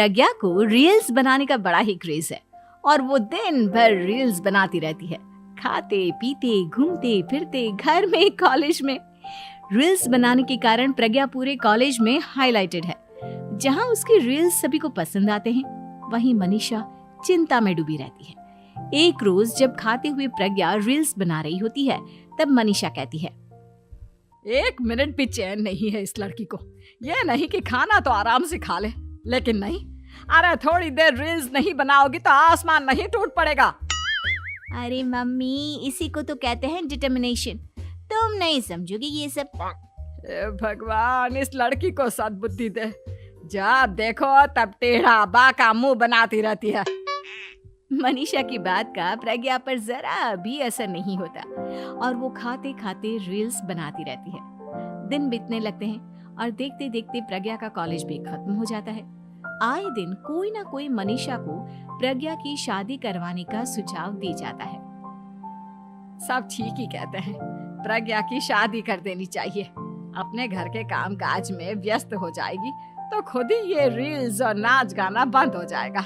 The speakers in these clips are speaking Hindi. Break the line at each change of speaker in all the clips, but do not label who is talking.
प्रज्ञा को रील्स बनाने का बड़ा ही क्रेज है और वो दिन भर रील्स बनाती रहती है। खाते पीते घूमते फिरते घर में कॉलेज में रील्स बनाने के कारण प्रज्ञा पूरे कॉलेज में हाईलाइटेड है। जहां उसकी रील्स सभी को पसंद आते हैं, वहीं मनीषा चिंता में डूबी रहती है। एक रोज जब खाते हुए प्रज्ञा रील्स बना रही होती है, तब मनीषा कहती है,
1 मिनट भी चैन नहीं है इस लड़की को। ये नहीं कि खाना तो आराम से खा ले, लेकिन नहीं, अरे थोड़ी देर रील्स नहीं बनाओगी तो आसमान नहीं टूट पड़ेगा।
अरे मम्मी, इसी को तो कहते हैं डिटर्मिनेशन। तुम नहीं समझोगी ये सब।
भगवान, इस लड़की को सद्बुद्धि दे। जब देखो तब टेढ़ा बाका मुंह बनाती रहती है।
मनीषा की बात का प्रज्ञा पर जरा भी असर नहीं होता और वो खाते खाते रील्स बनाती रहती है। दिन बीतने लगते हैं और देखते देखते प्रज्ञा का कॉलेज भी खत्म हो जाता है। आए दिन कोई ना कोई मनीषा को प्रज्ञा की शादी करवाने का सुझाव दे जाता है।
सब ठीक ही कहते हैं, प्रज्ञा की शादी कर देनी चाहिए। अपने घर के काम काज में व्यस्त हो जाएगी तो खुद ही ये रील्स और नाच गाना बंद हो जाएगा।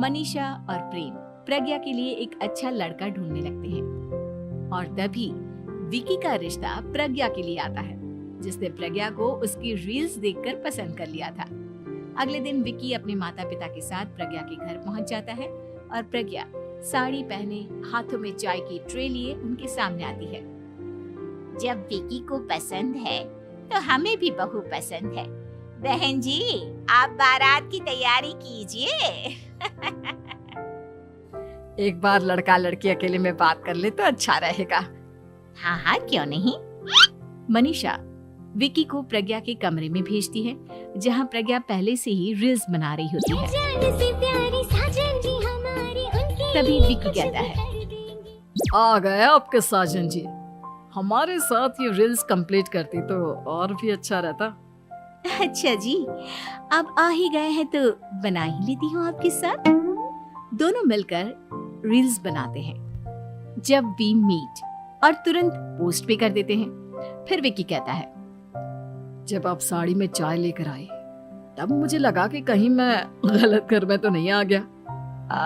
मनीषा और प्रेम प्रज्ञा के लिए एक अच्छा लड़का ढूंढने लगते हैं और तभी विकी का रिश्ता प्रज्ञा के लिए आता है, जिसने प्रज्ञा को उसकी रील्स देखकर पसंद कर लिया था। अगले दिन विकी अपने माता पिता के साथ प्रज्ञा के घर पहुंच जाता है और प्रज्ञा साड़ी पहने हाथों में चाय की ट्रे लिए उनके सामने आती है।
जब विकी को पसंद है तो हमें भी बहू पसंद है। बहन जी, आप बारात की तैयारी कीजिए।
एक बार लड़का लड़की अकेले में बात कर ले तो अच्छा रहेगा।
हाँ हाँ, क्यों नहीं।
मनीषा विकी को प्रज्ञा के कमरे में भेजती है, जहां प्रज्ञा पहले से ही रील्स बना रही होती है। तभी विकी कहता है,
आ गए आपके साजन जी। हमारे साथ ये रील्स कंप्लीट करती तो और भी अच्छा रहता।
अच्छा जी, अब आ ही गए हैं तो बना ही लेती हूँ आपके साथ। दोनों मिलकर रील्स बनाते हैं। जब वी मीट और तुरंत पोस्ट भी कर देते हैं। फिर विकी कहता है,
जब आप साड़ी में चाय लेकर आए तब मुझे लगा कि कहीं मैं गलत घर में तो नहीं आ गया।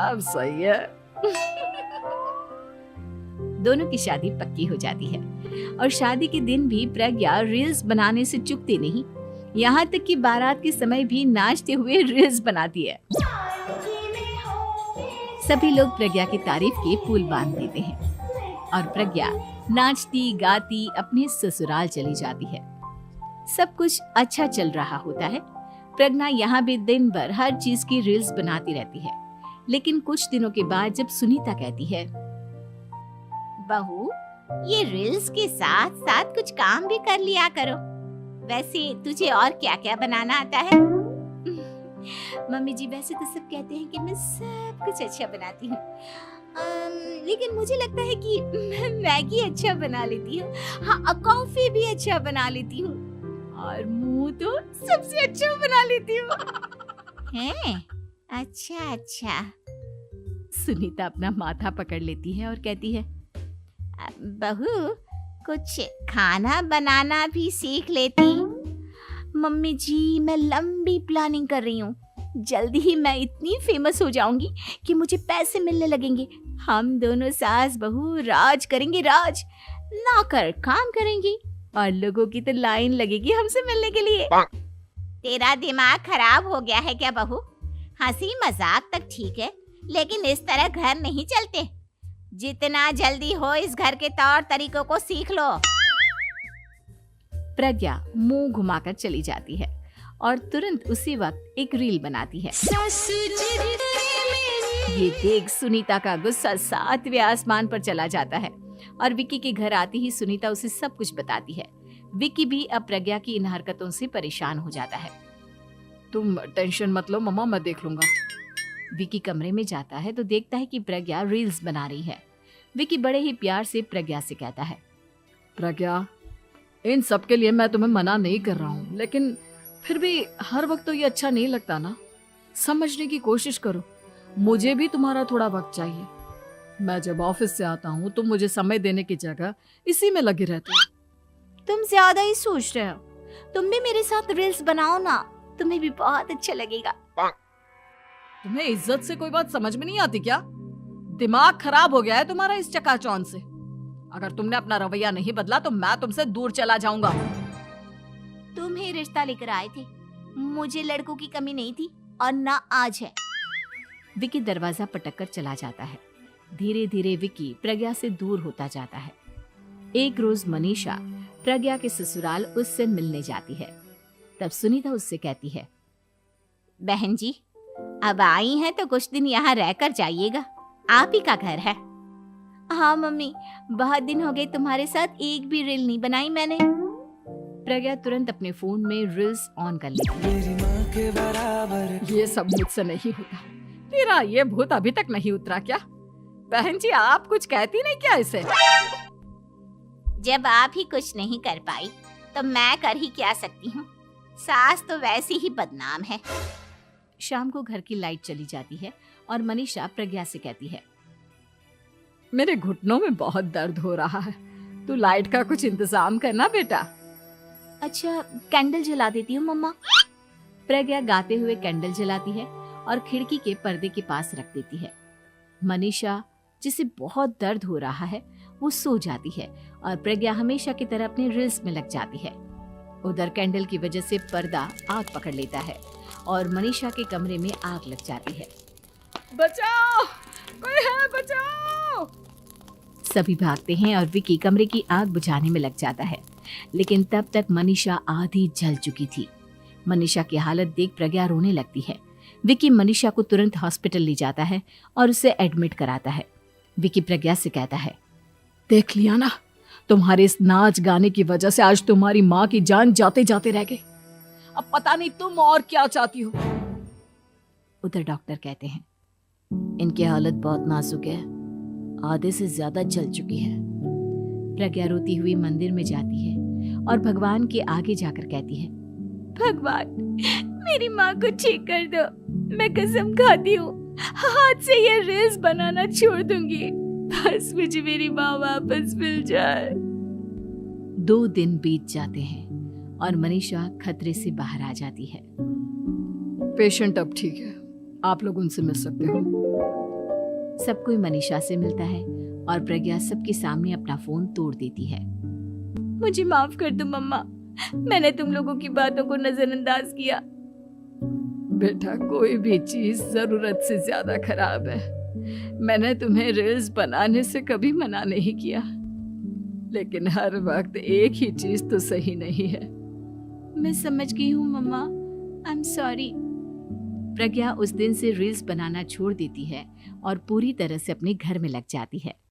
अब सही है।
दोनों की शादी पक्की हो जाती है और शादी के दिन भी प्रज्ञा रील्स बनाने से चूकती नहीं। यहाँ तक कि बारात के समय भी नाचते हुए रील्स बनाती है। सभी लोग प्रज्ञा की तारीफ के पुल बांध देते हैं और प्रज्ञा नाचती गाती अपने ससुराल चली जाती है। सब कुछ अच्छा चल रहा होता है। प्रज्ञा यहाँ भी दिन भर हर चीज की रील्स बनाती रहती है। लेकिन कुछ दिनों के बाद जब सुनीता कहती है,
बहू, ये रील्स के साथ साथ कुछ काम भी कर लिया करो। वैसे तुझे और क्या क्या बनाना आता है?
मम्मी जी, वैसे तो सब कहते हैं कि मैं सब कुछ अच्छा बनाती हूँ, लेकिन मुझे लगता है कि मैं मैगी अच्छा बना लेती हूँ। हाँ, कॉफी भी अच्छा बना लेती हूँ और मुंह तो सबसे अच्छा बना लेती हूँ।
हैं? अच्छा अच्छा।
सुनीता अपना माथा पकड़ लेती है और कहती है,
बहू, कुछ खाना बनाना भी सीख लेती।
मम्मी जी, मैं लंबी प्लानिंग कर रही हूँ। जल्दी ही मैं इतनी फेमस हो जाऊंगी कि मुझे पैसे मिलने लगेंगे। हम दोनों सास बहू राज करेंगे, राज। नौकर काम करेंगे और लोगों की तो लाइन लगेगी हमसे मिलने के लिए।
तेरा दिमाग खराब हो गया है क्या बहू? हंसी मजाक तक ठीक है, लेकिन इस तरह घर नहीं चलते। जितना जल्दी हो इस घर के तौर तरीकों को सीख लो।
प्रज्ञा मुंह घुमाकर चली जाती है और तुरंत उसी वक्त एक रील बनाती है। ये देख सुनीता का गुस्सा 7वें आसमान पर चला जाता है और विकी के घर आती ही सुनीता उसे सब कुछ बताती है। विकी भी अब प्रज्ञा की इन हरकतों से परेशान हो जाता है।
तुम टेंशन मत लो मम्मा, मैं देख लूंगा।
विकी कमरे में जाता है तो देखता है कि प्रज्ञा रील्स बना रही है। विकी बड़े ही प्यार से प्रज्ञा से कहता है,
प्रज्ञा, इन सब के लिए मैं तुम्हें मना नहीं कर रहा हूँ, लेकिन फिर भी हर वक्त तो ये अच्छा नहीं लगता ना। समझने की कोशिश करो, मुझे भी तुम्हारा थोड़ा वक्त चाहिए। मैं जब ऑफिस से आता हूँ तो मुझे समय देने की जगह इसी में लगी रहती है।
तुम ज्यादा ही सोच रहे हो। तुम भी मेरे साथ रील्स बनाओ ना, तुम्हें भी बहुत अच्छा लगेगा।
तुम्हें इज्जत से कोई बात समझ में नहीं आती क्या? दिमाग खराब हो गया है तुम्हारा इस चकाचौंध से। अगर तुमने अपना रवैया नहीं बदला तो मैं तुमसे दूर चला जाऊंगा।
तुम ही रिश्ता लेकर आए थे, मुझे लड़कों की कमी नहीं थी और ना आज है।
विकी दरवाजा पटककर चला जाता है। धीरे धीरे विकी प्रज्ञा से दूर होता जाता है। एक रोज मनीषा प्रज्ञा के ससुराल उससे मिलने जाती है। तब सुनीता उससे कहती है,
बहन जी, अब आई हैं तो कुछ दिन यहाँ रहकर जाइएगा, आप ही का घर है। हाँ मम्मी, बहुत दिन हो गए तुम्हारे साथ एक भी रील नहीं बनाई मैंने।
प्रज्ञा तुरंत अपने फोन में रील्स ऑन कर लेती है।
ये सब मुझसे नहीं होता। तेरा ये भूत अभी तक नहीं उतरा क्या? बहन जी, आप कुछ कहती नहीं क्या इसे?
जब आप ही कुछ नहीं कर पाई तो मैं कर ही क्या सकती हूँ। सास तो वैसी ही बदनाम है।
शाम को घर की लाइट चली जाती है और मनीषा प्रज्ञा से कहती है,
मेरे घुटनों में बहुत दर्द हो रहा है, तू लाइट का कुछ इंतजाम करना बेटा।
अच्छा, कैंडल जला देती हूँ मम्मा। प्रज्ञा गाते हुए कैंडल जलाती है और खिड़की के पर्दे के पास रख देती है। मनीषा, जिसे बहुत दर्द हो रहा है, वो सो जाती है और प्रज्ञा हमेशा की तरह अपने रील्स में लग जाती है। उधर कैंडल की वजह से पर्दा आग पकड़ लेता है और मनीषा के कमरे में आग लग जाती है।
बचाओ, कोई है, बचाओ।
सभी भागते हैं और विकी कमरे की आग बुझाने में लग जाता है, लेकिन तब तक मनीषा आधी जल चुकी थी। मनीषा की हालत देख प्रज्ञा रोने लगती है। विकी मनीषा को तुरंत हॉस्पिटल ले जाता है और उसे एडमिट कराता है। विकी प्रज्ञा से कहता है,
देख लिया ना, तुम्हारे इस नाच गाने की वजह से आज तुम्हारी माँ की जान जाते जाते रह गई। अब पता नहीं तुम और क्या चाहती हो।
उधर डॉक्टर कहते हैं, इनकी हालत बहुत नाजुक है, आधे से ज्यादा जल चुकी है। प्रज्ञा रोती हुई मंदिर में जाती है और भगवान के आगे जाकर कहती है,
भगवान, मेरी माँ को ठीक कर दो। मैं कसम खाती हूँ हाथ से ये रील्स बनाना छोड़ दूंगी, बस मुझे मेरी माँ वापस मिल जाए।
2 दिन बीत जाते हैं और मनीषा खतरे से बाहर आ जाती है।
पेशेंट अब ठीक है, आप लोग उनसे मिल सकते हो।
सब कोई मनीषा से मिलता है और प्रज्ञा सबके सामने अपना फोन तोड़ देती है।
मुझे माफ कर दो मम्मा, मैंने तुम लोगों की बातों को नजरअंदाज किया।
बेटा, कोई भी चीज जरूरत से ज्यादा खराब है। मैंने तुम्हें रील्स बनाने से कभी मना नहीं किया, लेकिन हर वक्त एक ही चीज तो सही नहीं है।
मैं समझ गई हूँ मम्मा, आई एम सॉरी।
प्रज्ञा उस दिन से रील्स बनाना छोड़ देती है और पूरी तरह से अपने घर में लग जाती है।